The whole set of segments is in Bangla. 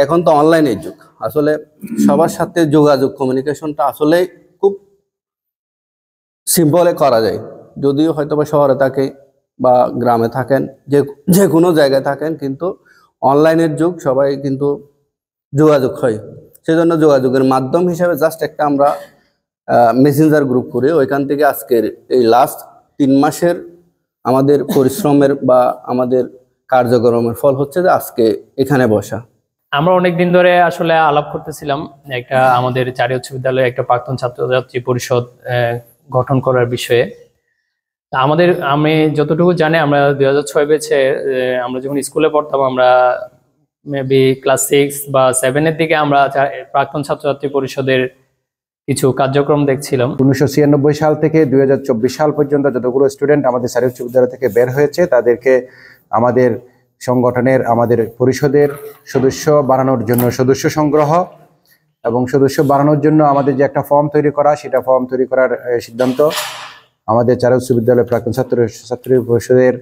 এখন তো অনলাইনের যুগ, আসলে সবার সাথে যোগাযোগ কমিউনিকেশনটা আসলে খুব সিম্পলে করা যায়। যদিও হয়তো বা শহরে থাকে বা গ্রামে থাকেন, যে কোনো জায়গায় থাকেন, কিন্তু অনলাইনের যুগ, সবাই কিন্তু যোগাযোগ হয়। সেজন্য যোগাযোগের মাধ্যম হিসেবে জাস্ট একটা আমরা মেসেঞ্জার গ্রুপ করি। ওইখান থেকে আজকের এই লাস্ট 3 মাসের আমাদের পরিশ্রমের বা আমাদের কার্যক্রমের ফল হচ্ছে যে আজকে এখানে বসা। আমরা অনেকদিন ধরে আসলে আলাপ করতেছিলাম একটা আমাদের চারি উচ্চ বিদ্যালয়ে একটা প্রাক্তন ছাত্রছাত্রী পরিষদ গঠন করার বিষয়ে। আমি যতটুকু জানি, আমরা 2006 ব্যাচে আমরা যখন স্কুলে পড়তাম, আমরা মেবি ক্লাস 6 বা 7 এর দিকে আমরা প্রাক্তন ছাত্রছাত্রী পরিষদের কিছু কার্যক্রম দেখছিলাম। 1996 সাল থেকে 2024 সাল পর্যন্ত যতগুলো স্টুডেন্ট আমাদের চারি উচ্চ বিদ্যালয় থেকে বের হয়েছে, তাদেরকে আমাদের সংগঠনের, আমাদের পরিষদের সদস্য বানানোর জন্য সদস্য সংগ্রহ এবং সদস্য বানানোর জন্য আমাদের যে একটা ফর্ম তৈরি করা, সেটা ফর্ম তৈরি করার সিদ্ধান্ত। আমাদের চারি উচ্চ বিদ্যালয়ের প্রাক্তন ছাত্রী পরিষদের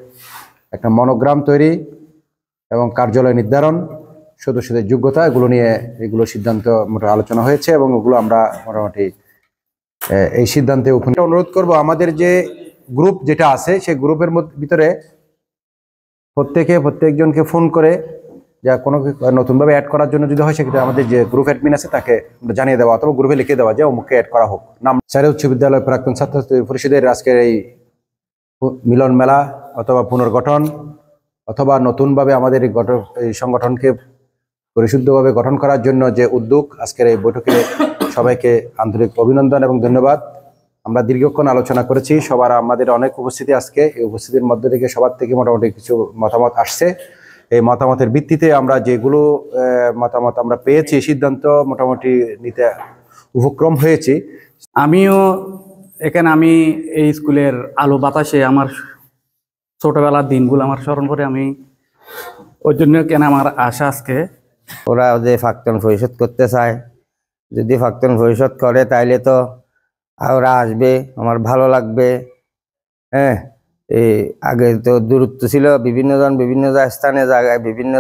একটা মনোগ্রাম তৈরি এবং কার্যালয় নির্ধারণ, সদস্যদের যোগ্যতা, এগুলো সিদ্ধান্ত মোটামুটি আলোচনা হয়েছে এবং ওগুলো আমরা মোটামুটি এই সিদ্ধান্তে অনুরোধ করব। আমাদের যে গ্রুপ যেটা আছে, সেই গ্রুপের ভিতরে প্রত্যেকজনকে ফোন করে যা কোনো নতুনভাবে অ্যাড করার জন্য যদি হয়, সেক্ষেত্রে আমাদের যে গ্রুপ অ্যাডমিন আছে তাকে জানিয়ে দেওয়া, অথবা গ্রুপে লিখে দেওয়া যে অমুককে অ্যাড করা হোক। নাম চারি উচ্চ বিদ্যালয় প্রাক্তন ছাত্রছাত্রী পরিষদের আজকের এই মিলন মেলা অথবা পুনর্গঠন, অথবা নতুনভাবে আমাদের এই সংগঠনকে পরিশুদ্ধভাবে গঠন করার জন্য যে উদ্যোগ, আজকের এই বৈঠকে সবাইকে আন্তরিক অভিনন্দন এবং ধন্যবাদ। আমরা দীর্ঘক্ষণ আলোচনা করেছি, সবার আমাদের অনেক উপস্থিতি। আজকে এই উপস্থিতির মধ্যে থেকে সবার থেকে মোটামুটি কিছু মতামত আসছে। এই মতামতের ভিত্তিতে আমরা যেগুলো মতামত আমরা পেয়েছি, সিদ্ধান্ত মোটামুটি নিতে উপক্রম হয়েছি। আমি এই স্কুলের আলো বাতাসে আমার ছোটবেলার দিনগুলো আমার স্মরণ করে, আমি ওই জন্য আমার আশা আজকে। ওরা যে প্রাক্তন পরিশোধ করতে চায়, যদি প্রাক্তন পরিশোধ করে তাইলে তো ওরা আসবে, আমার ভালো লাগবে। হ্যাঁ, এই আগে তো দূরত্ব ছিল, বিভিন্ন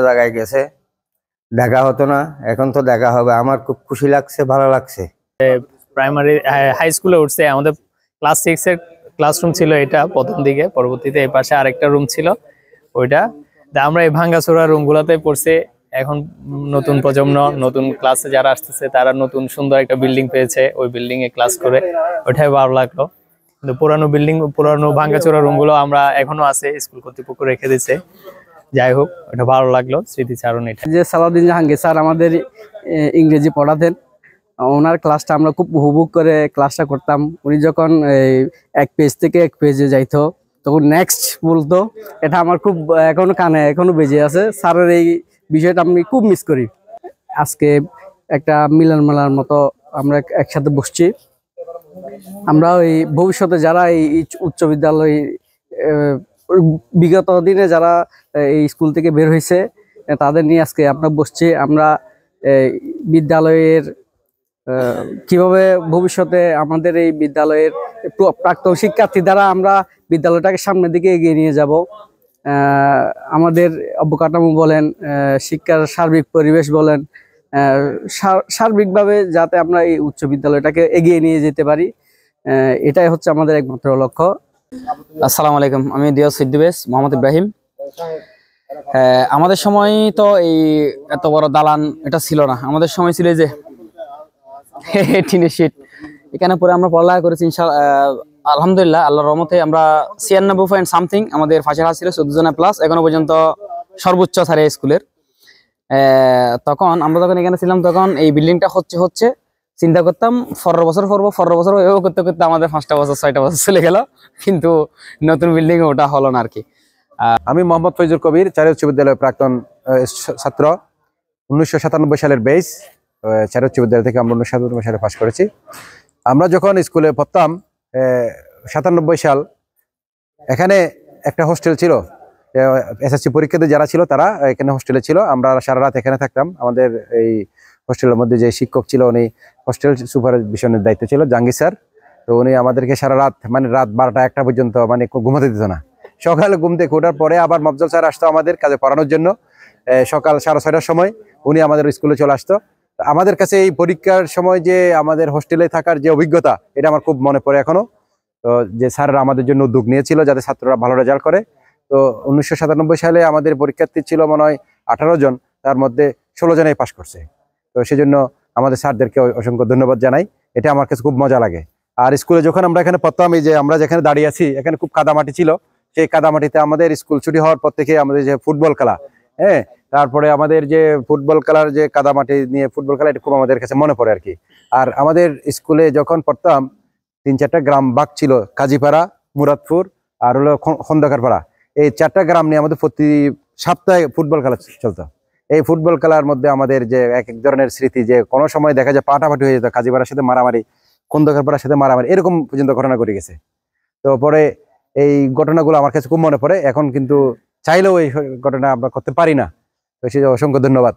জায়গায় গেছে, দেখা হতো না, এখন তো দেখা হবে। আমার খুব খুশি লাগছে, ভালো লাগছে। প্রাইমারি হাই স্কুলে উঠছে, আমাদের ক্লাস 6 এর ক্লাসরুম ছিল এটা প্রথম দিকে, পরবর্তীতে এই পাশে আরেকটা রুম ছিল ওইটা। আমরা এই ভাঙ্গাচোরা রুমগুলোতে পড়ছি। এখন নতুন প্রজন্ম, নতুন ক্লাসে যারা আসতেছে, তারা নতুন সুন্দর একটা বিল্ডিং পেয়েছে, ওই বিল্ডিং এ ক্লাস করে, ওইটাই ভালো লাগলো। কিন্তু পুরানো ভাঙ্গাচোরা রুমগুলো আমরা এখনো আছে, স্কুল কর্তৃপক্ষ রেখে দিচ্ছে। যাই হোক, ওটা ভালো লাগলো, স্মৃতিচারণ। এটা যে সালাউদ্দিন জাহাঙ্গীর স্যার আমাদের ইংরেজি পড়াতেন, ওনার ক্লাসটা আমরা খুব উপভোগ করে ক্লাসটা করতাম। উনি যখন এক পেজ থেকে এক পেজে যাইতো, তখন নেক্সট বলতো, এটা আমার খুব এখনো কানে এখনো বেজে আছে। স্যারের এই বিষয়টা আমি খুব মিস করি। আজকে একটা মিলন মেলার মতো আমরা একসাথে বসছি। আমরা ওই ভবিষ্যতে যারা এই উচ্চ বিদ্যালয় বিগত দিনে যারা এই স্কুল থেকে বের হয়েছে, তাদের নিয়ে আজকে আমরা বসছি। আমরা বিদ্যালয়ের কিভাবে ভবিষ্যতে আমাদের এই বিদ্যালয়ের প্রাক্তন শিক্ষার্থী দ্বারা আমরা বিদ্যালয়টাকে সামনের দিকে এগিয়ে নিয়ে যাব। আমাদের অবকাঠামো বলেন, শিক্ষার সার্বিক পরিবেশ বলেন, সার্বিকভাবে যাতে আমরা এই উচ্চ বিদ্যালয়টাকে এগিয়ে নিয়ে যেতে পারি, এটাই হচ্ছে আমাদের একমাত্র লক্ষ্য। আসসালামু আলাইকুম, আমি দিয়াস সিদ্দিবেশ মোহাম্মদ ইব্রাহিম। আমাদের সময় তো এই এত বড় দালান এটা ছিল না। আমাদের সময় ছিল যে টিনের শীট, এখানে পরে আমরা পড়ালেখা করেছি। আলহামদুলিল্লাহ, আল্লাহর রহমতে আমরা 96.something আমাদের ফাঁসের হাত ছিল, 14 জনের প্লাস, এখনো পর্যন্ত সর্বোচ্চ সারে স্কুলের। তখন আমরা যখন এখানে ছিলাম, তখন এই বিল্ডিংটা হচ্ছে চিন্তা করতাম 15 বছর করবো, 15 বছর এভাবে করতে করতে আমাদের 5টা বছর 6টা বছর চলে গেল, কিন্তু নতুন বিল্ডিং ওটা হলো না আর কি। আমি মোহাম্মদ ফৈজুল কবির, চারি উচ্চ বিদ্যালয়ের প্রাক্তন ছাত্র। 1997 সালের বেস, চারি উচ্চ বিদ্যালয় থেকে আমরা 1997 সালে পাশ করেছি। আমরা যখন স্কুলে পড়তাম 97 সাল, এখানে একটা হোস্টেল ছিল। এসএসসি পরীক্ষাতে যারা ছিল তারা এখানে হোস্টেলে ছিল। আমরা সারা রাত এখানে থাকতাম। আমাদের এই হোস্টেলের মধ্যে যে শিক্ষক ছিল, উনি হোস্টেল সুপারভিশনের দায়িত্ব ছিল, জাহাঙ্গীর স্যার। তো উনি আমাদেরকে সারা রাত, মানে রাত 12টা-1টা পর্যন্ত মানে ঘুমাতে দিত না। সকালে ঘুম থেকে ওঠার পরে আবার মফজল স্যার আসতো আমাদের কাজে পড়ানোর জন্য। সকাল 6:30টার সময় উনি আমাদের স্কুলে চলে আসতো। আমাদের কাছে এই পরীক্ষার সময় যে আমাদের হোস্টেলে থাকার যে অভিজ্ঞতা, এটা আমার খুব মনে পড়ে এখনো। তো যে স্যাররা আমাদের জন্য উদ্যোগ নিয়েছিল যাতে ছাত্ররা ভালো রেজাল্ট করে। তো 1997 সালে আমাদের পরীক্ষার্থী ছিল মনে হয় 18 জন, তার মধ্যে 16 জনেই পাশ করছে। তো সেজন্য আমাদের স্যারদেরকে অসংখ্য ধন্যবাদ জানাই। এটা আমার কাছে খুব মজা লাগে। আর স্কুলে যখন আমরা এখানে পড়তাম, এই যে আমরা যেখানে দাঁড়িয়ে আছি, এখানে খুব কাদামাটি ছিল। সেই কাদামাটিতে আমাদের স্কুল ছুটি হওয়ার পর থেকে আমাদের যে ফুটবল খেলা, হ্যাঁ, তারপরে আমাদের যে ফুটবল খেলার যে কাদামাটি নিয়ে ফুটবল খেলা, এটা খুব আমাদের কাছে মনে পড়ে আর কি। আর আমাদের স্কুলে যখন পড়তাম 3-4টা গ্রাম ভাগ ছিল, কাজীপাড়া, মুরাদপুর আর হলো খন্দকারপাড়া। এই 4টা গ্রাম নিয়ে আমাদের প্রতি সপ্তাহে ফুটবল খেলা চলতো। এই ফুটবল খেলার মধ্যে আমাদের যে এক এক ধরনের স্মৃতি, যে কোনো সময় দেখা যায় পাটাপাটি হয়ে যেত, কাজীপাড়ার সাথে মারামারি, খন্দকারপাড়ার সাথে মারামারি, এরকম পর্যন্ত ঘটনা ঘটে গেছে। তো পরে এই ঘটনাগুলো আমার কাছে খুব মনে পড়ে এখন, কিন্তু চাইলেও এই ঘটনা আমরা করতে পারি না। তো সেই অসংখ্য ধন্যবাদ।